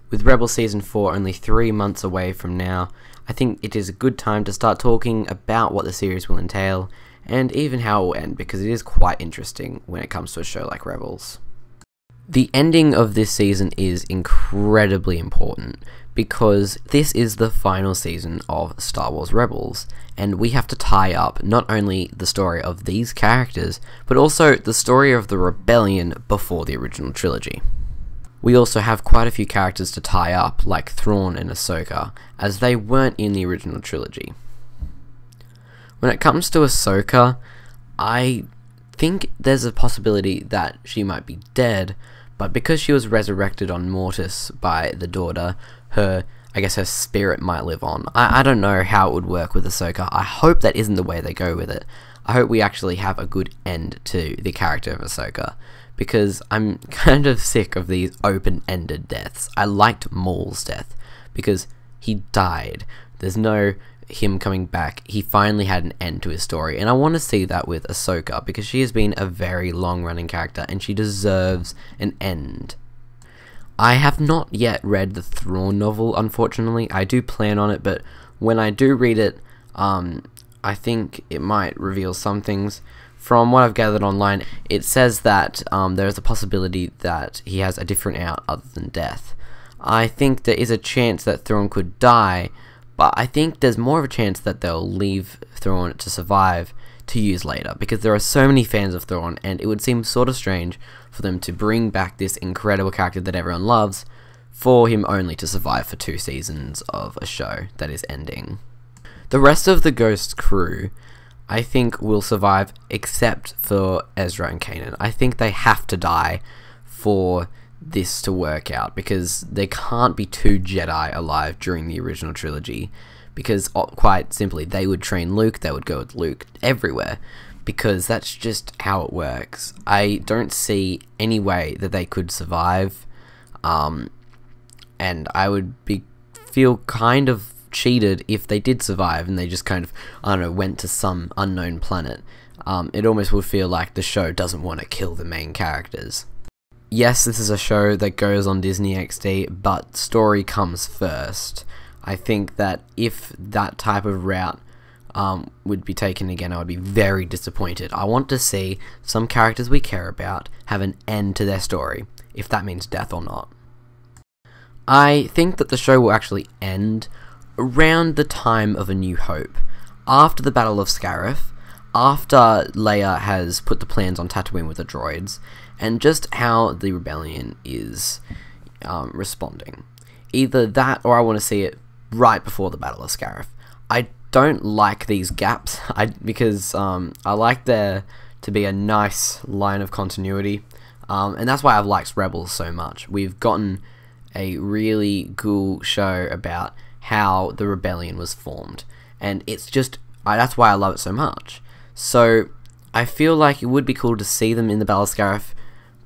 With Rebels Season 4 only 3 months away from now, I think it is a good time to start talking about what the series will entail, and even how it will end, because it is quite interesting when it comes to a show like Rebels. The ending of this season is incredibly important, because this is the final season of Star Wars Rebels, and we have to tie up not only the story of these characters, but also the story of the rebellion before the original trilogy. We also have quite a few characters to tie up, like Thrawn and Ahsoka, as they weren't in the original trilogy. When it comes to Ahsoka, I think there's a possibility that she might be dead, but because she was resurrected on Mortis by the daughter, her spirit might live on. I don't know how it would work with Ahsoka. I hope that isn't the way they go with it. I hope we actually have a good end to the character of Ahsoka, because I'm kind of sick of these open-ended deaths. I liked Maul's death, because he died. There's no him coming back. He finally had an end to his story, and I want to see that with Ahsoka, because she has been a very long-running character, and she deserves an end. I have not yet read the Thrawn novel, unfortunately. I do plan on it, but when I do read it, I think it might reveal some things. From what I've gathered online, it says that there is a possibility that he has a different out other than death. I think there is a chance that Thrawn could die, but I think there's more of a chance that they'll leave Thrawn to survive to use later, because there are so many fans of Thrawn, and it would seem sort of strange for them to bring back this incredible character that everyone loves, for him only to survive for 2 seasons of a show that is ending. The rest of the Ghost crew, I think, will survive except for Ezra and Kanan. I think they have to die for this to work out, because there can't be 2 Jedi alive during the original trilogy, because quite simply they would train Luke, they would go with Luke everywhere, because that's just how it works. I don't see any way that they could survive, and I would feel kind of cheated if they did survive and they just kind of, I don't know, went to some unknown planet. It almost would feel like the show doesn't want to kill the main characters. Yes, this is a show that goes on Disney XD, but story comes first. I think that if that type of route would be taken again, I would be very disappointed. I want to see some characters we care about have an end to their story, if that means death or not. I think that the show will actually end around the time of A New Hope, after the Battle of Scarif, after Leia has put the plans on Tatooine with the droids, and just how the rebellion is responding. Either that, or I want to see it right before the Battle of Scarif. I don't like these gaps, because I like there to be a nice line of continuity, and that's why I've liked Rebels so much. We've gotten a really cool show about how the rebellion was formed, and it's just, that's why I love it so much. So I feel like it would be cool to see them in the Battle of Scarif,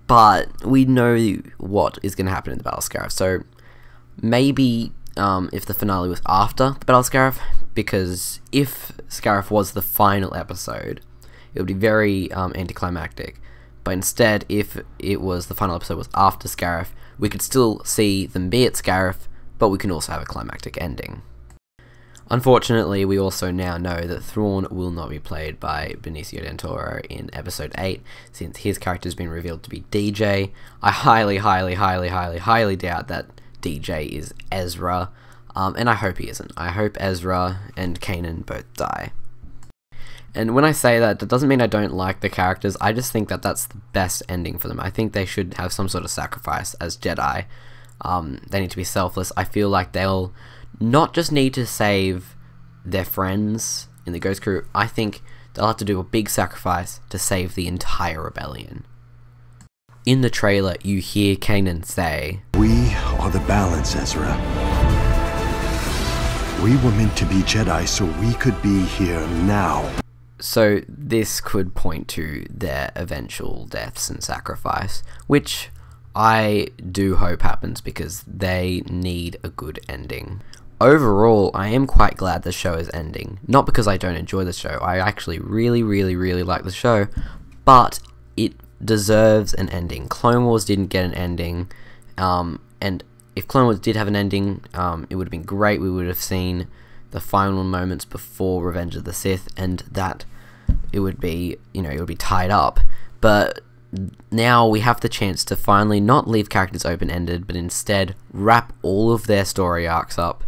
but we know what is going to happen in the Battle of Scarif, so maybe if the finale was after the Battle of Scarif, because if Scarif was the final episode, it would be very anticlimactic. But instead, if it was the final episode was after Scarif, we could still see them be at Scarif, but we can also have a climactic ending. Unfortunately, we also now know that Thrawn will not be played by Benicio del Toro in Episode 8, since his character has been revealed to be DJ. I highly doubt that DJ is Ezra, and I hope he isn't. I hope Ezra and Kanan both die. And when I say that, that doesn't mean I don't like the characters, I just think that that's the best ending for them. I think they should have some sort of sacrifice as Jedi. They need to be selfless. I feel like they'll not just need to save their friends in the Ghost Crew, I think they'll have to do a big sacrifice to save the entire rebellion. In the trailer, you hear Kanan say, "We are the balance, Ezra. We were meant to be Jedi so we could be here now." So this could point to their eventual deaths and sacrifice, which I do hope happens, because they need a good ending. Overall, I am quite glad the show is ending. Not because I don't enjoy the show, I actually really like the show, but it deserves an ending. Clone Wars didn't get an ending, and if Clone Wars did have an ending, it would have been great. We would have seen the final moments before Revenge of the Sith, and that it would be, it would be tied up. But now we have the chance to finally not leave characters open-ended, but instead wrap all of their story arcs up,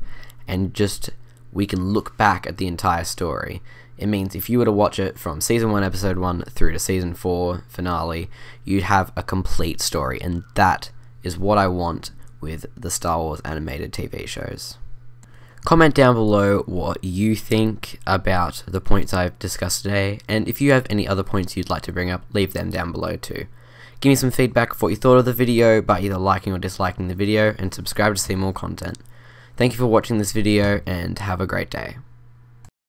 and just we can look back at the entire story. It means if you were to watch it from Season 1, Episode 1 through to Season 4 finale, you'd have a complete story, and that is what I want with the Star Wars animated TV shows. Comment down below what you think about the points I've discussed today, and if you have any other points you'd like to bring up, leave them down below too. Give me some feedback of what you thought of the video by either liking or disliking the video, and subscribe to see more content. Thank you for watching this video, and have a great day.